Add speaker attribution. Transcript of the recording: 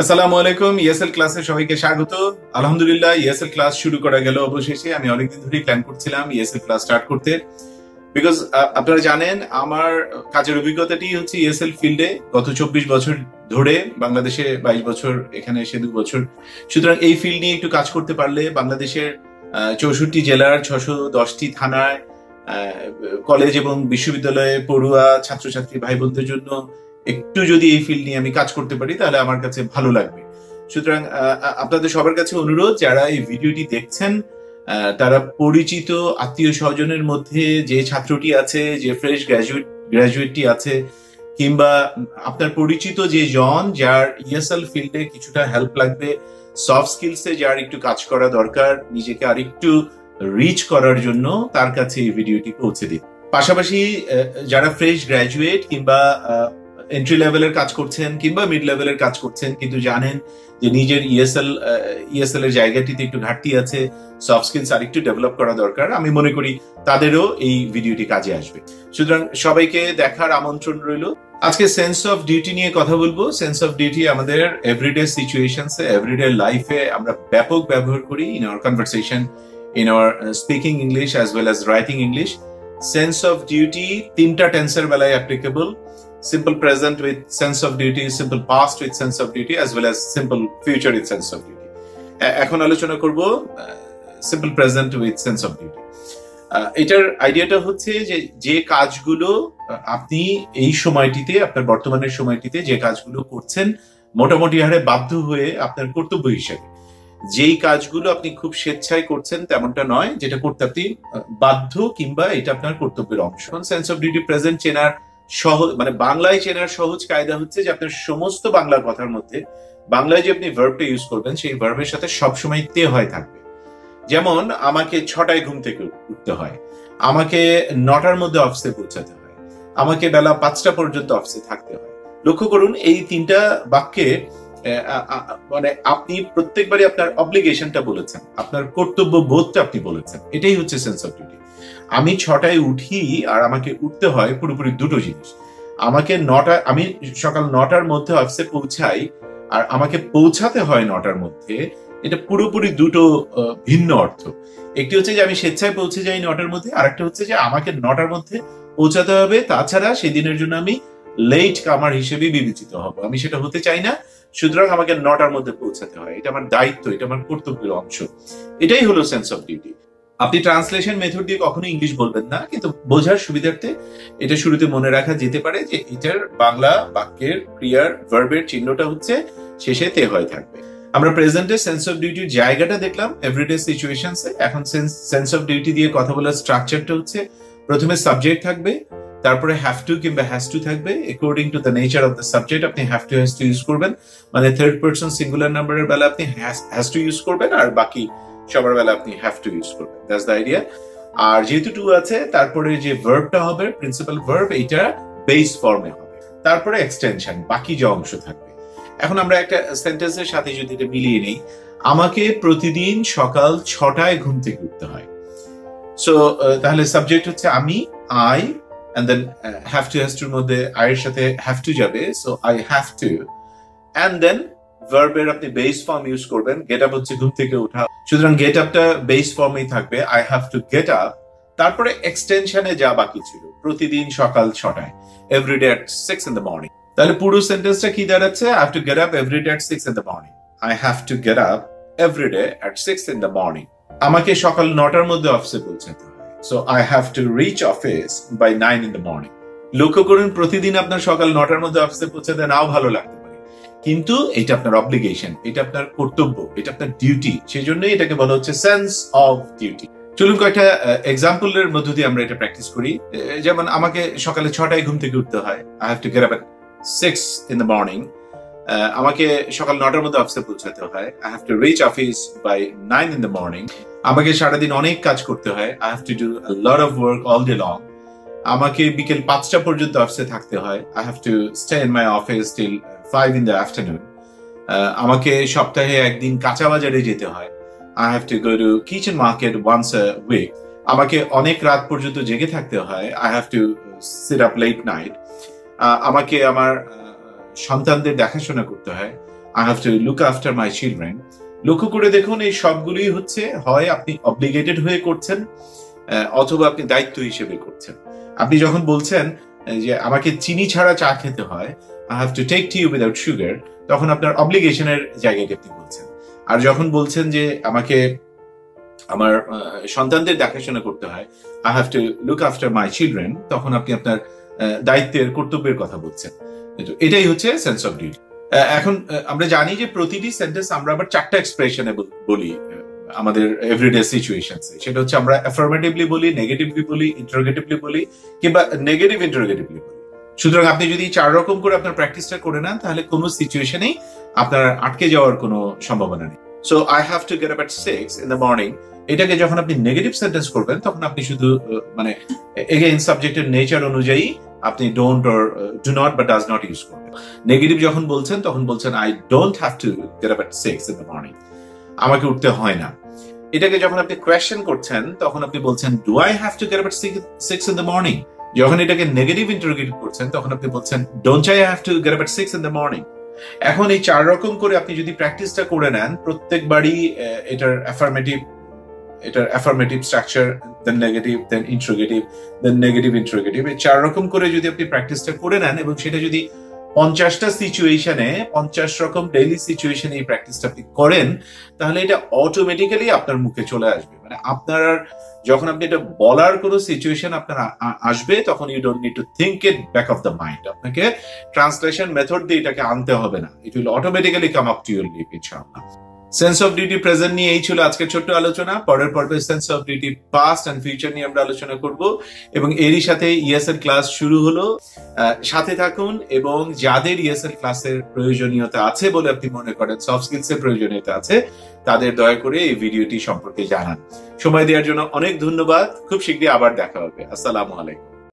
Speaker 1: আসসালামু আলাইকুম। ইএসএল ক্লাসে সবাইকে স্বাগত। আলহামদুলিল্লাহ, ইএসএল ক্লাস শুরু করা গেল অবশেষে। আমি অনেকদিন ধরেই প্ল্যান করছিলাম ইএসএল ক্লাস স্টার্ট করতে, বিকজ আপনারা জানেন আমার কাজের অভিজ্ঞতাটি হচ্ছে ইএসএল ফিল্ডে গত 24 বছর ধরে, বাংলাদেশে 22 বছর, এখানে এসে 2 বছর। সুতরাং এই ফিল্ড নিয়ে একটু কাজ করতে পারলে বাংলাদেশের 64 জেলার 610টি থানায় কলেজ এবং বিশ্ববিদ্যালয়ে পড়ুয়া ছাত্রছাত্রী ভাই বোনদের জন্য একটু যদি এই ফিল্ড নিয়ে আমি কাজ করতে পারি তাহলে আমার কাছে ভালো লাগবে। সুতরাং আপনাদের সবার কাছে অনুরোধ, যারা এই ভিডিওটি দেখছেন তারা পরিচিত আত্মীয় স্বজনের মধ্যে যে ছাত্রটি আছে, যে ফ্রেশ গ্রাজুয়েটটি আছে, কিংবা আপনার পরিচিত যে জন যার ইএসএল ফিল্ডে কিছুটা হেল্প লাগবে, সফট স্কিলসে যার একটু কাজ করা দরকার, নিজেকে আর একটু রিচ করার জন্য, তার কাছে এই ভিডিওটি পৌঁছে দিন। পাশাপাশি যারা ফ্রেশ গ্রাজুয়েট কিংবা এন্ট্রি লেভেলের কাজ করছেন কিংবা মিড লেভেলের কাজ করছেন, কিন্তু জানেন যে নিজের ইএসএল এর জায়গাটিতে একটু ঘাটতি আছে, সফট স্কিলস আর একটু ডেভেলপ করা দরকার, আমি মনে করি তাদেরও এই ভিডিওটি কাজে আসবে। সুতরাং সবাইকে দেখার আমন্ত্রণ রইল। আজকে সেন্স অফ ডিউটি নিয়ে কথা বলবো। সেন্স অফ ডিউটি আমাদের এভরিডে সিচুয়েশনসে, এভরিডে লাইফে আমরা ব্যাপক ব্যবহার করি, in our conversation, in our speaking English as well as writing English. Sense of duty তিনটা টেন্সের বেলায় applicable: simple present with sense of duty, simple past with sense of duty, as well as simple future with sense of duty. এখন আলোচনা করব simple present with sense of duty. এটার আইডিয়াটা হচ্ছে যে কাজগুলো আপনি এই সময়টিতে, আপনার বর্তমানের সময়টিতে যে কাজগুলো করছেন মোটামুটি হারে বাধ্য হয়ে আপনার কর্তব্য হিসেবে, যেই কাজগুলো আপনি খুব স্বেচ্ছায় করছেন তেমনটা নয়, যেটা করতে আপনি বাধ্য কিংবা এটা আপনার কর্তব্যের অংশ। সেন্স অফ ডিউটি প্রেজেন্ট চেনার সহজ, মানে বাংলায় চেনার সহজ কায়দা হচ্ছে যে আপনার সমস্ত বাংলা কথার মধ্যে বাংলায় যে আপনি ভার্বটা ইউজ করবেন সেই ভার্বের সাথে সবসময় তে হয় থাকবে। যেমন আমাকে 6টায় ঘুম থেকে উঠতে হয়, আমাকে 9টার মধ্যে অফিসে পৌঁছাতে হয়, আমাকে বেলা 5টা পর্যন্ত অফিসে থাকতে হয়। লক্ষ্য করুন, এই তিনটা বাক্যে মানে আপনি প্রত্যেকবারই আপনার অব্লিগেশনটা বলেছেন, আপনার কর্তব্য বোধটা আপনি বলেছেন। এটাই হচ্ছে সেন্স অফ ডিউটি। আমি 6টায় উঠি আর আমাকে উঠতে হয় পুরোপুরি দুটো জিনিস। আমি সকাল 9টার মধ্যে অফিসে পৌঁছাই আর আমাকে পৌঁছাতে হয় 9টার মধ্যে। এটা পুরোপুরি দুটো ভিন্ন অর্থ। একটি হচ্ছে যে আমি স্বেচ্ছায় পৌঁছে যাই 9টার মধ্যে, আর একটা হচ্ছে যে আমাকে 9টার মধ্যে পৌঁছাতে হবে, তাছাড়া সেদিনের জন্য আমি লেট কামার হিসেবে বিবেচিত হব। আমি সেটা হতে চাই না, সুতরাং আমাকে 9টার মধ্যে পৌঁছাতে হয়। এটা আমার দায়িত্ব, এটা আমার কর্তব্যের অংশ। এটাই হলো সেন্স অফ ডিউটি। আপনি ট্রান্সলেশন মেথড দিয়ে কখনো ইংলিশ বলবেন না, কিন্তু বোঝার সুবিধার্থে এটা শুরুতে মনে রাখা যেতে পারে যে এটার বাংলা বাক্যের ক্রিয়ার ভার্বের চিহ্নটা হচ্ছে শেষে তে হয়ে থাকবে। আমরা প্রেজেন্টে সেন্স অফ ডিউটির জায়গাটা দেখলাম এভরিডে সিচুয়েশনসে। এখন সেন্স অফ ডিউটি দিয়ে কথা বলার স্ট্রাকচারটা হচ্ছে, প্রথমে সাবজেক্ট থাকবে, তারপরে হ্যাভ টু কিংবা হ্যাজ টু থাকবে। According to the nature of the subject আপনি have to has to use করবেন, মানে থার্ড পারসন সিঙ্গুলার নাম্বারের বেলা আপনি হ্যাজ টু ইউজ করবেন, আর বাকি সবার বেলা আপনি হ্যাভ টু ইউজ করবেন। That's the idea. আর যেহেতু টু আছে, তারপরে যে ভার্বটা হবে প্রিন্সিপাল ভার্ব, এটা বেস ফর্মে হবে, তারপরে এক্সটেনশন, বাকি যে অংশ থাকবে। এখন আমরা একটা সেন্টেন্সের সাথে যদি এটা মিলিয়ে নেই, আমাকে প্রতিদিন সকাল 6টায় ঘুম থেকে উঠতে হয়। সো তাহলে সাবজেক্ট হচ্ছে আমি, I, and then have to has to এর মধ্যে I এর সাথে have to যাবে, so I have to, and then verb এর আপনি বেস ফর্ম ইউজ করবেন। গেট আপ হচ্ছে ঘুম থেকে ওঠা, সুতরাং গেট আপটা বেস ফর্মেই থাকবে, I have to get up। তারপরে এক্সটেনশনে যা বাকি ছিল, প্রতিদিন সকাল 6টায়, every day at 6 in the morning। তাহলে পুরো সেন্টেন্সটা কি দাঁড়াচ্ছে? I have to get up every day at 6 in the morning. I have to get up every day at 6 in the morning. আমাকে সকাল 9টার মধ্যে অফিসে পৌঁছাতে হয়, so I have to reach office by 9 in the morning. লক্ষ্য করুন, প্রতিদিন আপনার সকাল 9টার মধ্যে অফিসে পৌঁছাতে নাও ভালো লাগতে পারে, কিন্তু এটা আপনার অব্লিগেশন, এটা আপনার কর্তব্য, এটা আপনার ডিউটি। সেই জন্যই এটাকে বলা হচ্ছে সেন্স অফ ডিউটি। চলুন কয়েকটা এক্সাম্পলের মধ্য দিয়ে আমরা এটা প্র্যাকটিস করি। যেমন আমাকে সকালে 6টায় ঘুম থেকে উঠতে হয়, I have to get up at 6 in the morning. আমাকে সকাল 9টার মধ্যে অফিসে পৌঁছাতে হয়, I have to reach office by 9 in the morning. আমাকে সারাদিন অনেক কাজ করতে হয়, I have to do a lot of work all day long. আমাকে বিকেল 5টা পর্যন্ত অফিসে থাকতে হয়, I have to stay in my office till 5 in the afternoon. আমাকে সপ্তাহে একদিন কাঁচা বাজারে যেতে হয়, I have to go to kitchen market once a week. আমাকে অনেক রাত পর্যন্ত জেগে থাকতে হয়, I have to sit up late night. আমাকে আমার সন্তানদের দেখাশোনা করতে হয়, I have to look after my children. লক্ষ্য করে দেখুন এই সবগুলি হচ্ছে হয় আপনি অব্লিগেটেড হয়ে করছেন অথবা আপনি দায়িত্ব হিসেবে করছেন। আপনি যখন বলছেন যে আমাকে চিনি ছাড়া চা খেতে হয়, I have to take tea without sugar, তখন আপনার অব্লিগেশনের জায়গায় আপনি বলছেন। আর যখন বলছেন যে আমাকে আমার সন্তানদের দেখাশোনা করতে হয়, I have to look after my children, তখন আপনি আপনার দায়িত্বের কর্তব্যের কথা বলছেন। এটাই হচ্ছে সেন্স অফ ডিউটি। এখন আমরা জানি যে প্রতিটি সেন্টেন্স আমরা আবার 4টা এক্সপ্রেশনে বলি আমাদের এভরিডে সিচুয়েশনসে। সেটা হচ্ছে আমরা অ্যাফার্মেটিভলি বলি, নেগেটিভলি বলি, ইন্টারোগেটিভলি বলি, কিংবা নেগেটিভ ইন্টারোগেটিভলি বলি। সুতরাং আপনি যদি 4 রকম করে আপনার প্র্যাকটিসটা করে নেন, তাহলে কোনো সিচুয়েশনেই আপনার আটকে যাওয়ার কোনো সম্ভাবনা নেই। So I have to get up at 6 in the morning, এটাকে যখন আপনি নেগেটিভ সেন্টেন্স করবেন, তখন আপনি শুধু মানে এগেইন সাবজেক্টের নেচার অনুযায়ী আপনি ডোন্ট অর ডু নট বা ডাজ নট ইউজ করবেন। নেগেটিভ যখন বলছেন তখন বলছেন I don't have to get up at 6 in the morning, আমাকে উঠতে হয় না। এটাকে যখন আপনি কোয়েশ্চেন করছেন তখন আপনি বলছেন do I have to get up at 6 in the morning। যখন এটাকে নেগেটিভ ইন্টারোগেটিভ করছেন তখন আপনি বলছেন don't I have to get up at 6 in the morning। এখন এই 4 রকম করে আপনি যদি প্র্যাকটিসটা করে নেন, প্রত্যেকবারই এটার অ্যাফার্মেটিভ স্ট্রাকচার, দেন নেগেটিভ, দেন ইন্টারোগেটিভ, দেন নেগেটিভ ইন্টারোগেটিভ, এই 4 রকম করে যদি আপনি প্র্যাকটিসটা করে নেন এবং সেটা যদি 50টা সিচুয়েশনে 50 রকম ডেইলি সিচুয়েশনে এই প্র্যাকটিসটা আপনি করেন, তাহলে এটা অটোমেটিক্যালি আপনার মুখে চলে আসবে। মানে আপনার যখন আপনি এটা বলার কোনো সিচুয়েশন আপনার আসবে, তখন you don't need to think it back of the mind. আপনাকে ট্রান্সলেশন মেথড দিয়ে এটাকে আনতে হবে না, it will automatically come up to your lip ইনশাআল্লাহ। সেন্স অফ ডিউটি প্রেজেন্ট নিয়ে এই ছিল আজকের ছোট্ট আলোচনা। পরের পর্বে sense of duty past and future নিয়ে আমরা আলোচনা করব এবং এরই সাথে ইএসএল ক্লাস শুরু হলো। সাথে থাকুন এবং যাদের ইএসএল ক্লাসের প্রয়োজনীয়তা আছে বলে আপনি মনে করেন, সফট স্কিলস এর প্রয়োজনীয়তা আছে, তাদের দয়া করে এই ভিডিওটি সম্পর্কে জানান। সময় দেওয়ার জন্য অনেক ধন্যবাদ। খুব শীঘ্রই আবার দেখা হবে। আসসালামু আলাইকুম।